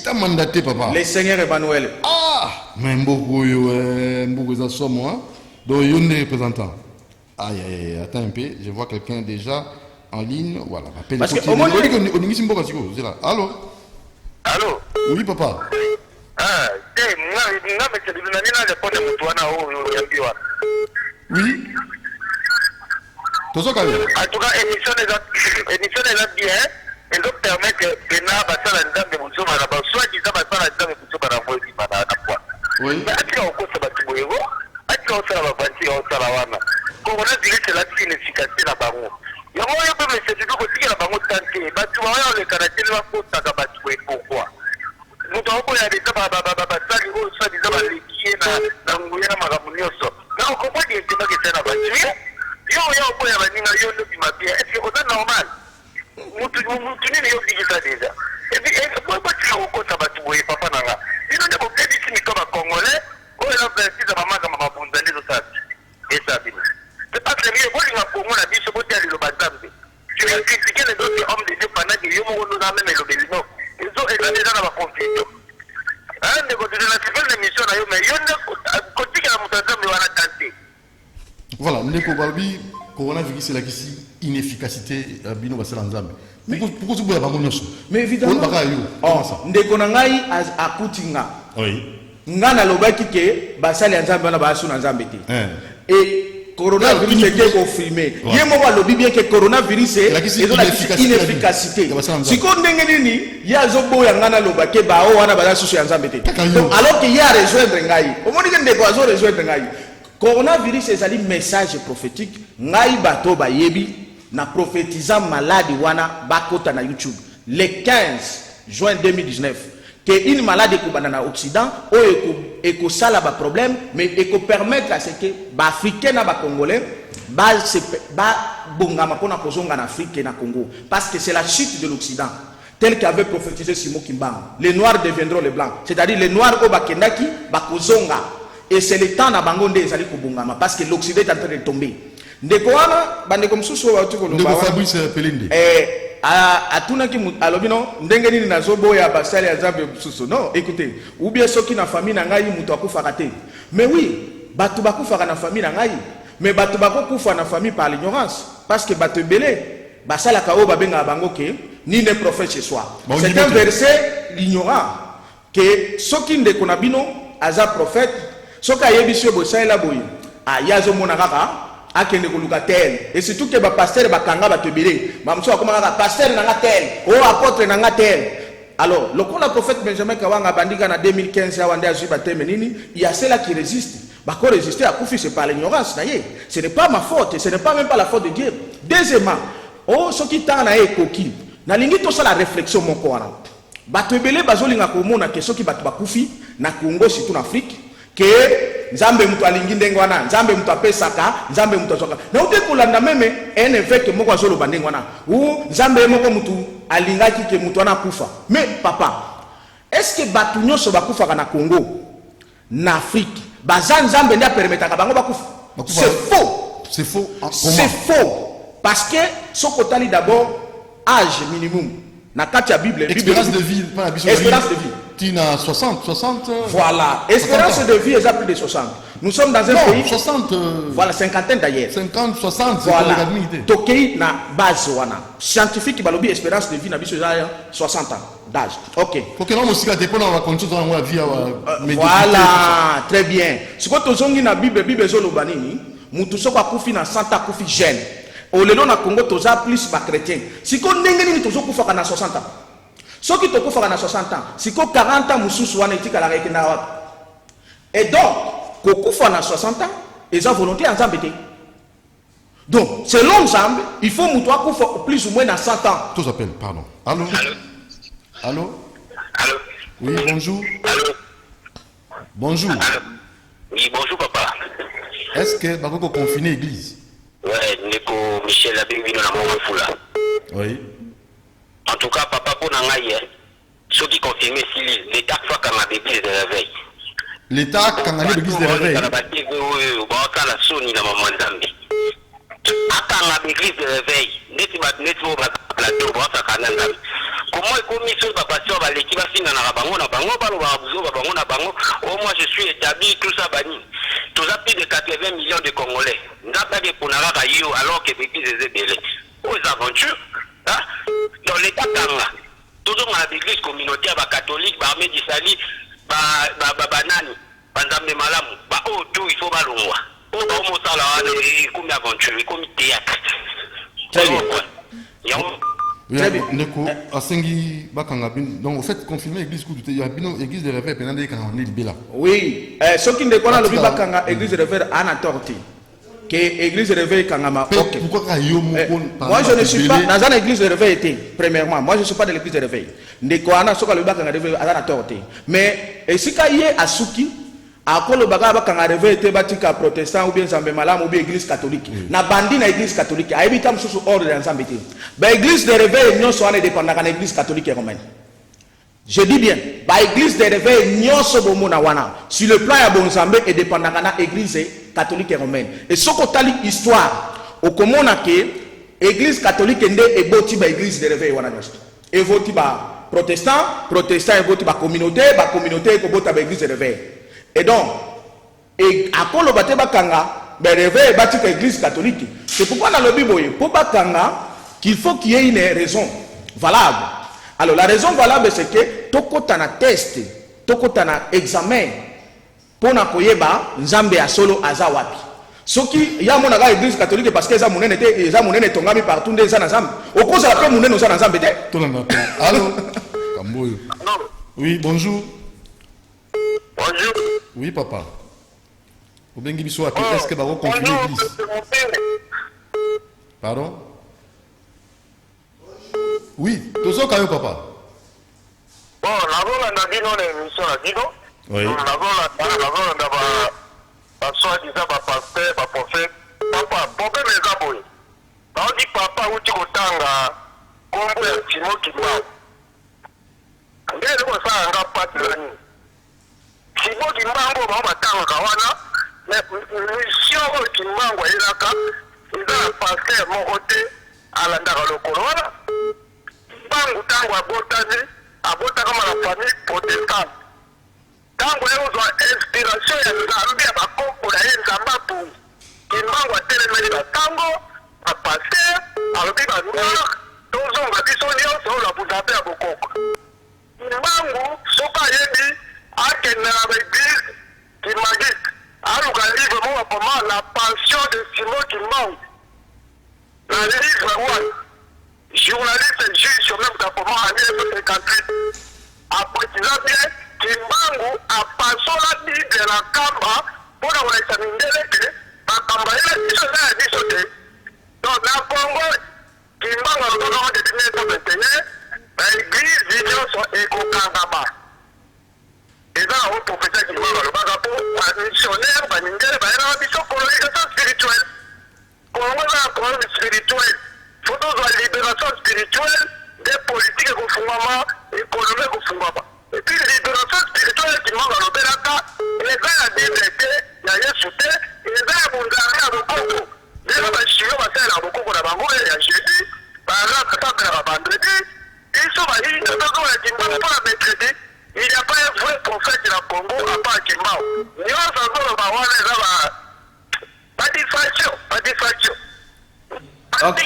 Speaker 1: t'a mandaté, papa?
Speaker 2: Le Seigneur Emmanuel.
Speaker 1: Ah, mais beaucoup ça soit moi. Donc, il y a des représentants. Aïe, attends un peu, je vois quelqu'un déjà en ligne. Voilà,
Speaker 2: parce que
Speaker 1: allô?
Speaker 3: Allô?
Speaker 1: Oui, papa. Oui.
Speaker 3: En tout cas, l'émission est bien. Elle doit permettre que Bena Bassala Ndam de Moussoma, soit disant Bassala Ndam de Moussoma, la moitié de la foi. Oui. Mais à qui on cause ce bâtiment? À qui on sera la bâtie, on sera la wana. Quand on a dit que c'est la inefficacité de la baron. Il y a un moyen de se dire que la baron tente. Bâtiment, on le caractère de la faute à la bâtiment. Pourquoi? Nous avons des débats, soit disant qui est dans le gouvernement de Maramunioso. Mais on comprend qu'il y a des débats qui sont dans la bâtiment. Il y a un point à venir, il y a un point à venir. Est-ce que c'est normal? Mutuni ni yobi ça déjà. Et puis pourquoi tu as encore ça va tuer papa nanga. Il n'a pas fait ici ni comme congolais. Oh il a fait ça maman comme maman bondani de ça. Et ça bien. C'est pas très bien. Moi il m'a pour moi la vie se botter le bazambe. Tu as critiqué les autres hommes de Dieu pendant que yo nous a même le belino. Ils ont été déjà dans la confusion. Hein de côté de la civile émission là yo mais yo ne côté que la mutazambe wana tenter.
Speaker 1: Voilà, Ndeko Balbi, coronavirus c'est la question inefficacité bino basala nzambe. Pourquoi tu bois bango nyonso?
Speaker 2: Mais évidemment. Ndeko nangai akutinga.
Speaker 1: Oui.
Speaker 2: Ngana lobaki ke basala nzambe na basu na nzambe te. Et coronavirus était confirmé. Yé moko lobi bien que coronavirus est inefficacité. Siko ndenge nini ya zobo ya ngana lobaki ba o wana basu ya nzambe te. Alors que ya rejoindre ngai. Omoni ke ndeko azo rejoindre ngai. Coronavirus c'est un message prophétique. Ngai bato ba yebi na prophétisant maladie wana bakota na YouTube. Le 15 juin 2019 que une maladie ko banana Occident o eko sala ba problème mais eko permettre à ce que ba africain na ba congolais ba bongama pona kozonga na Afrique na Congo parce que c'est la chute de l'Occident tel qu'avait prophétisé Simon Kimbangu. Les noirs deviendront les blancs, c'est-à-dire les noirs au bakendaki ba kozonga. Et c'est le temps na bango nde ezali kobongama parce que l'Occident est en train de tomber. Ndeko wana bandeko msusu wa tuko
Speaker 1: ndeko Fabrice Pelende
Speaker 2: atunaki alobino ndenge nini nazoboya basali ya Nzambe msusu. Non, écoutez, ou bien soki na famille na ngai muto akufaka te. Mais oui, batu bakufaka na famille na ngai, mais batu bakokufa na famille par l'ignorance parce que batu belé basala ka o babenga bango ke ni ne prophète chez soi. C'est un verset l'ignorant que soki ndeko na bino aza prophète soka yebisio bosaila boyi yazo mona kaka akende koluka tel et surtout que ba pasteur bakanga batebele mamso akoma kaka pasteur nanga tel o apôtre nanga tel. Alors le prophète Benjamin Kawanga bandika na 2015 awande azuba bateme nini il y a ceux-là qui résistent bako résister à kufi c'est par l'ignorance na ye ce n'est pas ma faute, ce n'est pas même pas la faute de Dieu. Deuxièmement soki tana e koki na lingi to la réflexion moko wana batebele bazolinga komona ke soki batu bakufi na Congo surtout en Afrique que Nzambe mutu alingi ndenge wana Nzambe mutu apesaka Nzambe mutu azoka na ute kolanda meme un évêque moko azoloba ndenge wana ou Nzambe moko mutu alingaki ke mutu wana kufa. Mais papa, est-ce que batu nyonso bakufaka na Congo na Afrique baza Nzambe ndia permetaka bango bakufa? C'est faux.
Speaker 1: C'est faux.
Speaker 2: C'est faux parce que sokotali d'abord âge minimum na kati ya Bible
Speaker 1: espérance de vie pas
Speaker 2: espérance de vie
Speaker 1: Tina 60
Speaker 2: voilà, espérance de vie est à plus de 60. Nous sommes dans un pays
Speaker 1: 60
Speaker 2: voilà, cinquantaine d'ailleurs
Speaker 1: 50 60
Speaker 2: voilà. Tokei na base wana scientifique balobi espérance de vie na biso 60 ans d'âge. OK.
Speaker 1: OK, non aussi dépend de la condition dans la vie
Speaker 2: voilà, très bien. Ce que tozongi na Bible ezoloba nini mutu soko akufi na 100 ans akufi jeune. Au lelo na Congo toza plus ba chrétien. Siko ndenge nini tozokufa na 60 ans. Soki tokufa na 60 ans, siko 40 ans mususu wana etika la rekena wapi. Et donc, kokufa na 60 ans, et sa volonté en Zambété. Donc, selon Zambé, il faut moutoir plus ou moins à 100 ans.
Speaker 1: Tous appellent, pardon. Allô? Allô?
Speaker 3: Allô?
Speaker 1: Oui, bonjour.
Speaker 3: Allô?
Speaker 1: Bonjour.
Speaker 3: Allô? Oui, bonjour papa.
Speaker 1: Est-ce que vous avez confiné l'église?
Speaker 3: Ouais, Neko Michel Abingvino na Mama Fula.
Speaker 1: Oui.
Speaker 3: En tout cas, papa, pour Nangaye, ceux qui confirment si l'État fait quand l'église de réveil.
Speaker 1: L'État, quand on a l'église de réveil.
Speaker 3: L'église de réveil, comment est commis sur la passion à l'équipe moi je suis établi, tout ça banni. Tout ça plus de 80 millions de Congolais. Alors que l'église est belle. Aux aventures, dans l'état Kanga, toujours dans l'église communautaire, catholique, armée d'Isali, banani, banzambe malamu, tout il faut balongwa. Comme aventure, comme théâtre.
Speaker 2: Très bien.
Speaker 1: Très bien. Donc, au fait, confirmer l'église, il y a une église de réveil, pendant que on est là.
Speaker 2: Oui, ce qui ne connaît le Bibakanga, église de réveil, en autorité. Que église de réveil, Kangama.
Speaker 1: Pourquoi
Speaker 2: moi, je ne suis pas dans une église de réveil, premièrement. Moi, je ne suis pas de l'église de réveil. Nekwana, ce que le Bibakanga réveil, en autorité. Mais, si il y a Asuki, à quoi le bagage quand arrivé était bâti protestant ou bien Zambé Malam ou bien église catholique na bandi na église catholique a évité am sous ordre dans Zambé ba église de réveil non soit dépendant de l'église catholique et romaine. Je dis bien ba église de réveil non so bomo na wana sur le plan ya bon Zambé et dépendant de l'église catholique et romaine. Et ce qu'on t'a histoire au comment na que église catholique ndé et boti ba église de réveil wana nyos et voti ba protestant et voti ba communauté ko bota ba église de réveil. Et donc, à quoi le bâtiment Bakanga, ben réveil bâti l'église catholique. C'est pourquoi dans le Bible, pour Bakanga, qu'il faut qu'il y ait une raison valable. Alors la raison valable, c'est que toko tana test, toko tana examen, pour na koyeba Nzambe a solo azawapi. Ce qui y a mon église catholique parce que les amounés étaient tongami partout des Nzambe. Au cours de la paix, mounés nous en Nzambe.
Speaker 1: Allô? Oui, bonjour.
Speaker 3: Bonjour.
Speaker 1: Oui, papa. Est-ce que vous avez confirmé l'église? Pardon? Oui, tout ça, quand même, papa.
Speaker 3: Bon, la voix n'a dit non, l'émission a dit non.
Speaker 1: Oui.
Speaker 3: La voix n'a pas soi-disant, pasteur, prophète. Papa, problème est aboué. On dit papa, où tu as combo et Timo qui m'a. Ndé le ça nga pas de l'année. Timo qui m'a ngo ba tanga kawana, mais mission qui m'a ngo elaka, il a passer mon côté à la ndaka lokolo wana. Bangu tango abotani, abota kama la famille protestante. Tango leo zo inspiration ya Nzambe ya bakoko na Nzamba pour qui m'a ngo telemeli ba tango, a passer, a lobi ba noir, tozo nga biso nyonso la buzabe ya bokoko. Mbangu soka yebi akenda na l'église qui magit aluka livre mo comment la passion de Simon Kimbangu la livre one journaliste juge sur même d'appartement en 1958 après qu'il a bien Kimbangu a passé la vie de la Kamba pour la examiner que la Kamba est la vie donc la Congo Kimbangu a le droit de 1921 l'église vision son éco-kangaba. Et là, on prophète qui m'a le bagapo, un missionnaire, un ingénieur, un mission colonisation spirituelle. Comment on a un problème spirituel? Il faut la libération spirituelle des politiques au fondement économique au fondement. Et puis, libération spirituelle qui m'a le belaka, les gens à dire que il y a un soutien, et les gens à Bundari à Bokoko. Les gens à Chiro, à Sel à Bokoko, à Bango, et à Jésus, par exemple, à vendredi. Ils sont à l'île de Togo et Kimbao pour la mercredi. Il n'y a pas un vrai prophète de la Congo à part Kimbao. Nous avons encore le baron les pas d'effraction, pas d'effraction. Ok.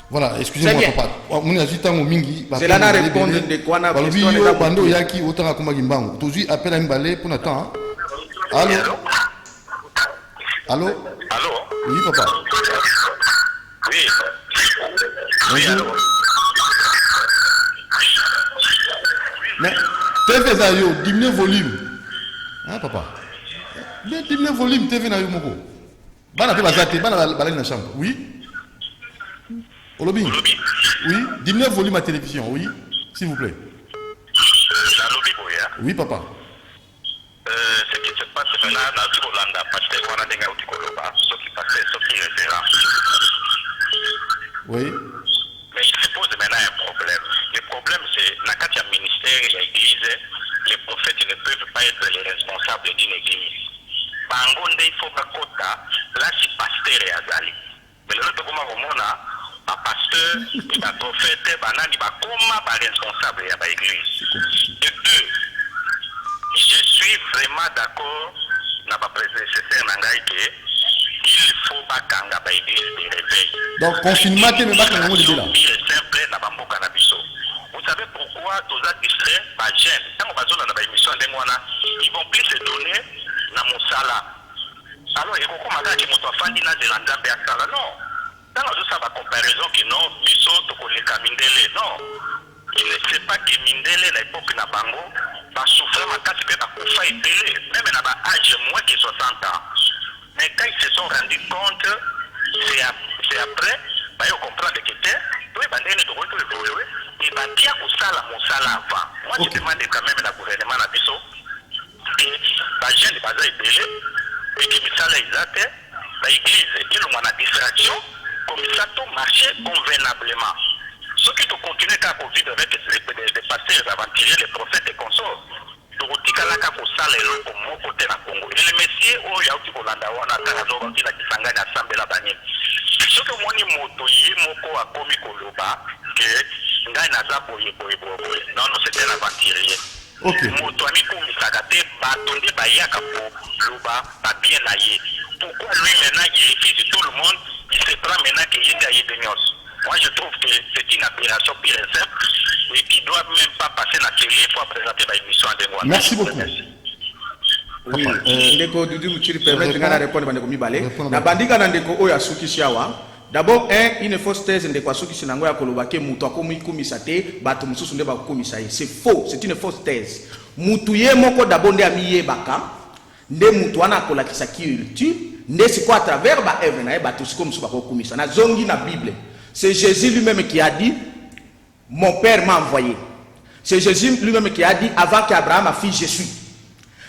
Speaker 1: Voilà, excusez-moi papa.
Speaker 2: C'est là que répondre de quoi on a besoin de
Speaker 1: bando yaki autant à Kimbangu. Toujours appel à Mbalé pour Nathan. Allô? Allô?
Speaker 3: Allô?
Speaker 1: Oui, papa.
Speaker 3: Oui.
Speaker 1: Oui, allô? Mais TV ça yo, diminuer volume. Hein papa? Mais diminuer volume TV na yo moko. Bana pe bazate, bana balai na chambre. Oui. Olobi. Oui, diminuer volume à télévision, oui, s'il vous plaît. Oui papa.
Speaker 3: Ce qui se passe maintenant dans le Hollande, parce que on a des gars qui ce qui passe, ce qui est référent.
Speaker 1: Oui.
Speaker 3: Mais il se pose maintenant un problème. Le problème, c'est dans le ministère et l'église, les prophètes ne peuvent pas être les responsables d'une église. Bangonde, il faut pas quota, là, c'est pasteur et azali. Mais le comment on a, un pasteur, un prophète, banani, comment pas responsable de l'église. De deux, je suis vraiment d'accord dans ma prédécesseur Nangaïke. Il faut pas kanga ba église de réveil.
Speaker 1: Donc confinement que me battre dans le là.
Speaker 3: Simple na bamboka na biso. Vous savez pourquoi tous les distraits ba jeune tant on bazona na ba émission ndengwana ils vont plus se donner na mosala. Alors il faut comment ça que moto afandi na zelanda be asala non. Dans la ça va comparaison que non biso to koleka mindele non. Il ne sait pas que mindele na époque na bango ba souffrir makasi pe ba kufa ebele même na ba âge moins que 60 ans. Mais quand ils se sont rendus compte, c'est après, bah, ils comprennent que c'est, oui, bah, ils doivent évoluer, et bah, qui a ça la monsala avant. Moi, je demande quand même à la gouvernement à Bissau, que bah, jeune, bah, ils belé, et que ça là, ils ont bah, l'église, ils ont une distraction, comme ça, tout marchait convenablement. Ceux qui ont continué à vivre avec les pasteurs aventuriers, les prophètes et consorts, tokotikalaka kosala eloko moko te na Congo. Et le messieurs oyo yauti kolanda wana tanazokoki na kisangani asambela banini. Soki omoni moto ye moko akomi koloba ke ngai naza boye. Non, c'est un aventurier.
Speaker 1: Okay.
Speaker 3: Moto amikumisaka te bato nde bayaka koloba babien na ye. Pourquoi lui maintenant il refuse tout le monde, il se prend maintenant que yende ayede nyonso. Moi je trouve que c'est une aberration pire et simple et qui ne doit même pas passer la télé pour présenter ma émission à des mois.
Speaker 1: Merci beaucoup.
Speaker 2: Oui, ndeko Dudu Muchiri permettre ngana répondre bandeko mibale. Na bandika na ndeko oyo asuki shawa. D'abord une fausse thèse ndeko asuki sinango ya koloba ke mutu akomi kumisa te bato mususu nde ba kumisa ye. C'est faux, c'est une fausse thèse. Mutu ye moko d'abord nde amiye baka. Nde mutu wana akolakisa ki nde siko à travers ba eve na ye bato siko musu ba kumisa. Na zongi na Bible. C'est Jésus lui-même qui a dit, mon père m'a envoyé. C'est Jésus lui-même qui a dit, avant qu'Abraham a fait, je suis.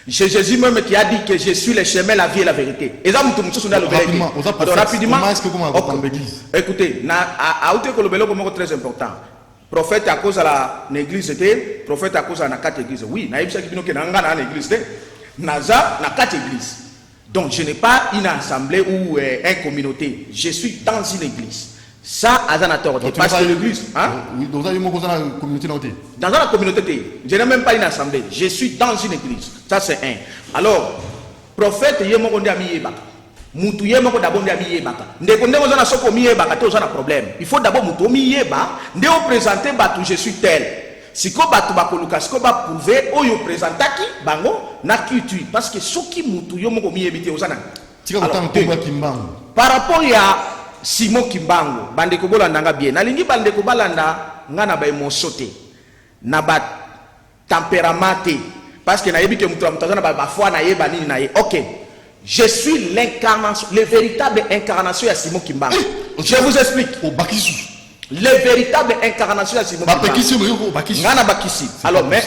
Speaker 2: C'est Jésus même qui a dit que je suis le chemin, la vie et la vérité. Et ça, rapidement. Comment est-ce que vous m'avez l'église? Écoutez, très important. Prophète à cause de l'église, c'était prophète à cause de la quatre églises. Oui, il y a une église. Naza, na quatre églises. Donc, je n'ai pas une assemblée ou une communauté. Je suis dans une église. Ça, Azanator, parce que l'église. Hein?
Speaker 1: Oui, dans une communauté.
Speaker 2: Dans une communauté, je n'ai même pas une assemblée. Je suis dans une église. Ça, c'est un. Alors, prophète, il y a un ami. Moutou yemoko d'abord ndi amiyebaka. Ndeko ndeko zana soko miyebaka te ozana problème. Il faut d'abord moutou miyeba, nde o présenter batu je suis tel. Siko batu bakoluka siko ba prouver oyo présentaki bango na culture parce que soki moutou yomoko miyebite ozana.
Speaker 1: Tika kotanga komba Kimbangu.
Speaker 2: Par rapport ya Simon Kimbangu, bandeko bolanda nga bien. Nalingi bandeko balanda ngana ba émotion te. Na ba tempérament te parce que na yebi ke moutou amutazana ba foi na yeba nini na ye. OK. Je suis l'incarnation, le véritable incarnation de Simon Kimbangu. Je vous explique. Le véritable incarnation de Simon Kimbangu. Alors, mais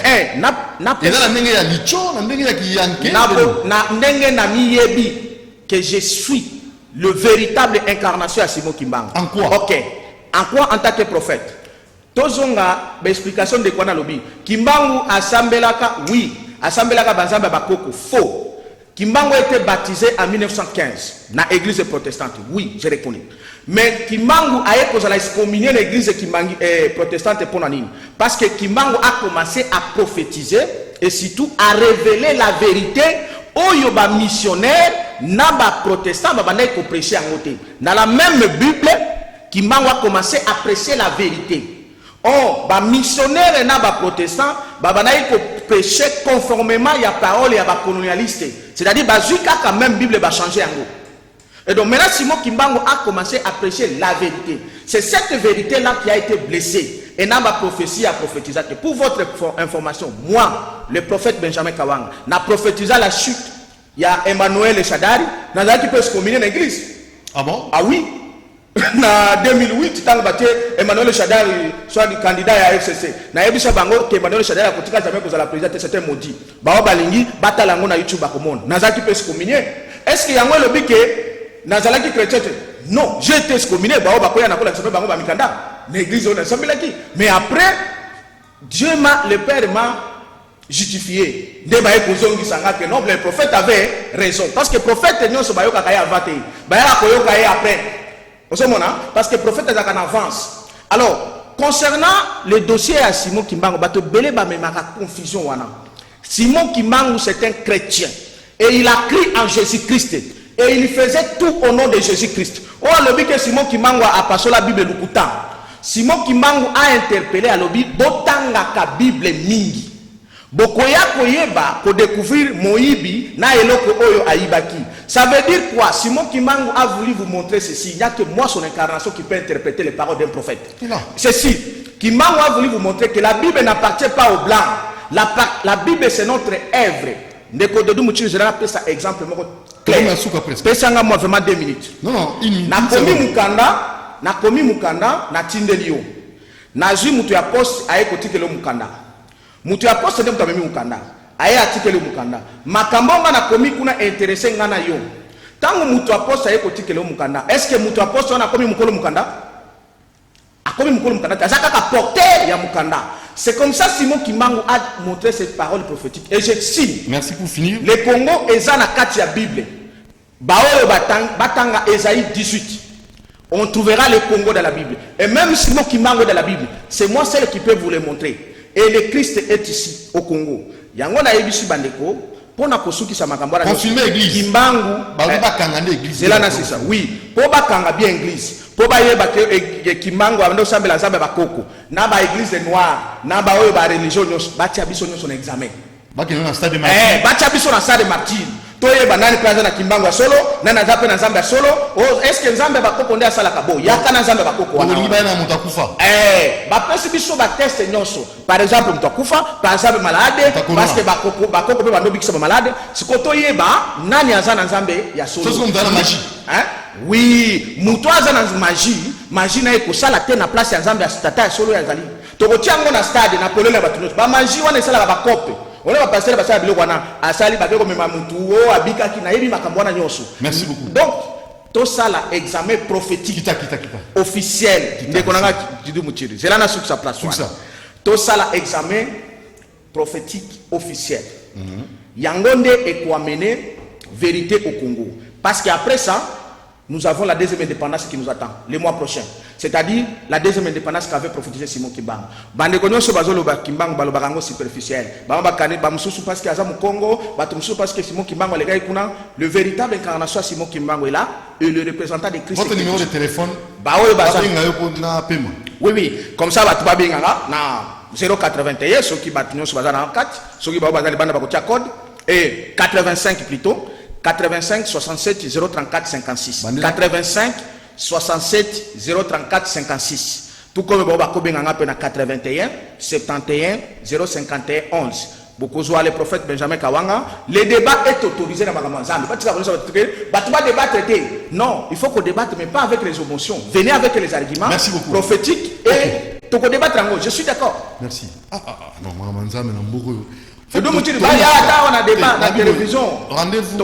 Speaker 2: que je suis le véritable incarnation de Simon Kimbangu.
Speaker 1: En quoi?
Speaker 2: Ok. En quoi en tant que prophète? Tozonga, l'explication de quoi na lobi. Kimbangu asambelaka, oui. Asambelaka banzamba bakoko, faux. Kimbangu a été baptisé en 1915 dans l'église protestante. Oui, je reconnais. Mais Kimbangu a été excommunié l'église protestante pour l'année. Parce que Kimbangu a commencé à prophétiser et surtout à révéler la vérité aux yoba missionnaires, naba protestants, baba ko prêcher en côté. Dans la même Bible, Kimbangu a commencé à prêcher la vérité. Oh, ba missionnaire na ba protestant, baba na ko prêcher conformément à la parole et à la colonialiste. C'est-à-dire bazuka quand même Bible va changer en gros. Et donc maintenant Simon Kimbangu a commencé à prêcher la vérité. C'est cette vérité là qui a été blessée. et n'a pas prophétie à prophétiser. Pour votre information, moi, le prophète Benjamin Kawanga, n'a prophétisé la chute. Il y a Emmanuel Echadari, qui peut se combiner dans l'église.
Speaker 1: Ah bon?
Speaker 2: Ah oui. En 2008, Emmanuel Echadari soit candidat à FCC. Na yebisa bango que Emmanuel Echadari a continué jamais pour la présidente, c'était maudit. Bao balingi batalango na YouTube bakomona. Nazaki peut se combiner. Est-ce qu'il y a un lobby que Nazalaki chrétien? Non, j'ai été excommunié. Mais après, le Père m'a justifié. Non, le prophète avait raison. Parce que le prophète parce que le prophète est en avance. Alors, concernant le dossier à Simon Kimbangu, confusion. Simon Kimbangu, c'est un chrétien. Et il a crié en Jésus-Christ. Et il faisait tout au nom de Jésus-Christ. Oh, le que Simon Kimbangu a passé la Bible le temps. Simon Kimbangu a interpellé à l'objet botanga ka Bible mingi. Bokoya koyeba pour découvrir Moïbi na eloko oyo aibaki. Ça veut dire quoi? Simon Kimbangu a voulu vous montrer ceci. Il n'y a que moi son incarnation qui peut interpréter les paroles d'un prophète. Ceci, Kimbangu a voulu vous montrer que la Bible n'appartient pas aux blancs. La Bible c'est notre œuvre. Ndeko Dodo Mouchiri, je vais appeler ça exemple clair. Pesanga moi vraiment 2 minutes.
Speaker 1: Non, une minute.
Speaker 2: Nakomi mukanda, na tindelio. Nazu mutu ya poste aye kotikelo mukanda. Mutu ya poste de mutamemi mukanda. Aye atikelo mukanda. Makambonga nakomi kuna intéressé ngana yo. Tangu mutu ya poste aye kotikelo mukanda. Est-ce que mutu ya poste wana komi mukolo mukanda? Akomi mukolo mukanda. Tazaka ka porter ya mukanda. C'est comme ça Simon Kimbangu a montré cette parole prophétique. Et je signe.
Speaker 1: Merci pour finir.
Speaker 2: Le Congo est dans la Bible. Baoyo Batanga Esaïe 18. On trouvera le Congo dans la Bible. Et même Simon Kimbangu dans la Bible. C'est moi seul qui peut vous le montrer. Et le Christ est ici, au Congo. Yango na ebishi bandeko. Pona kosuki sa makambara.
Speaker 1: Confirmer l'église.
Speaker 2: Kimbangu.
Speaker 1: Bakanga l'église.
Speaker 2: C'est là, c'est ça. Oui. Pour bakanga bien l'église. Po ba yeba ke Kimbangu ando sambela nzambe bakoko na ba église noire na ba oyo ba religion nyos batia biso nyos son examen
Speaker 1: bakena na stade de martyr
Speaker 2: batia biso na stade de martyr to yeba nani plaza na Kimbangu ya solo nana zape na nzambe ya solo o est-ce que nzambe bakoko nde asala kabo yaka na nzambe bakoko wana
Speaker 1: ni ba na mutakufa
Speaker 2: ba pesi biso ba test nyoso par exemple mutakufa par exemple malade parce que bakoko pe bando bikisa ba malade sikoto yeba nani azana nzambe ya solo
Speaker 1: c'est comme dans la magie
Speaker 2: oui, mutoaza na magie na ekosala te na place ya nzambe ya tata ya solo ya zali. Tokotia ngo na stade na polele ya batuno. Ba magie wana esala ba kope. Ona ba pasteur basala biloko wana asali ba beko mema mutu o abikaki na yebi makambo wana nyoso.
Speaker 1: Merci beaucoup.
Speaker 2: Donc to sala examen prophétique
Speaker 1: kita.
Speaker 2: Officiel. Ndeko nanga Didu Muchiri. Zela na sur sa place.
Speaker 1: Tout ça.
Speaker 2: To sala examen prophétique officiel. Yangonde amener vérité au Congo. Parce qu'après ça nous avons la deuxième indépendance qui nous attend le mois prochain. C'est-à-dire la deuxième indépendance qu'avait prophétisé Simon Kimbangu. Bandekonyo so bazolo ba Kimbangu balobarango superficiel. Bamba kane ba mususu parce que azamu Congo, ba mususu parce que Simon Kimbangu les gars kuna le véritable incarnation Simon Kimbangu est là et le représentant de Christ.
Speaker 1: Votre numéro de téléphone
Speaker 2: ba oyo ba
Speaker 1: na paiement.
Speaker 2: Oui, comme ça ba tuba binganga na 081 ceux qui batunyo so bazana 4, ceux qui ba bazali banda ba kotia code et 85 plutôt. 85 67 034 56 85 67 034 56 tout comme Boba Kobenganga pe na 81 71 051 11 beaucoup soit le prophète Benjamin Kawanga le débat est autorisé dans Makambo Nzambe pas ça va débattre non il faut qu'on débatte mais pas avec les émotions venez avec les arguments prophétiques et tout qu'on débattre je suis d'accord
Speaker 1: merci non Makambo Nzambe na mboko
Speaker 2: on a débat dans la télévision.
Speaker 1: Rendez-vous.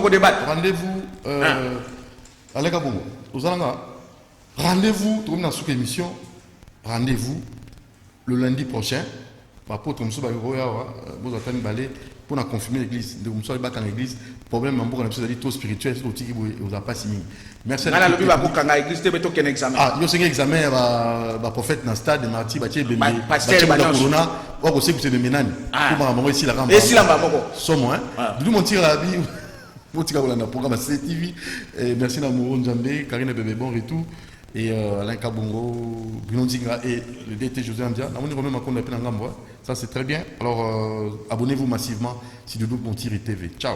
Speaker 1: Rendez-vous dans cette émission. Rendez-vous le lundi prochain. Pour confirmer l'église. L'église. Problème trop spirituel. Merci à vous. Ah, il y a un examen à prophète dans le stade de Marty, pasteur Corona. Ou c'est que c'est de Ménane. Pour ici la rampe. Et si la rampe. Somme, hein. Nous montir la vie. Pour le programme CTV. Merci à Mouro Nzambe, Karine Bébé, bon retour. Et Alain Kabongo, Bruno Zinga et le DT José Andia. Ça c'est très bien. Alors abonnez-vous massivement si Doudou Montiri TV. Ciao.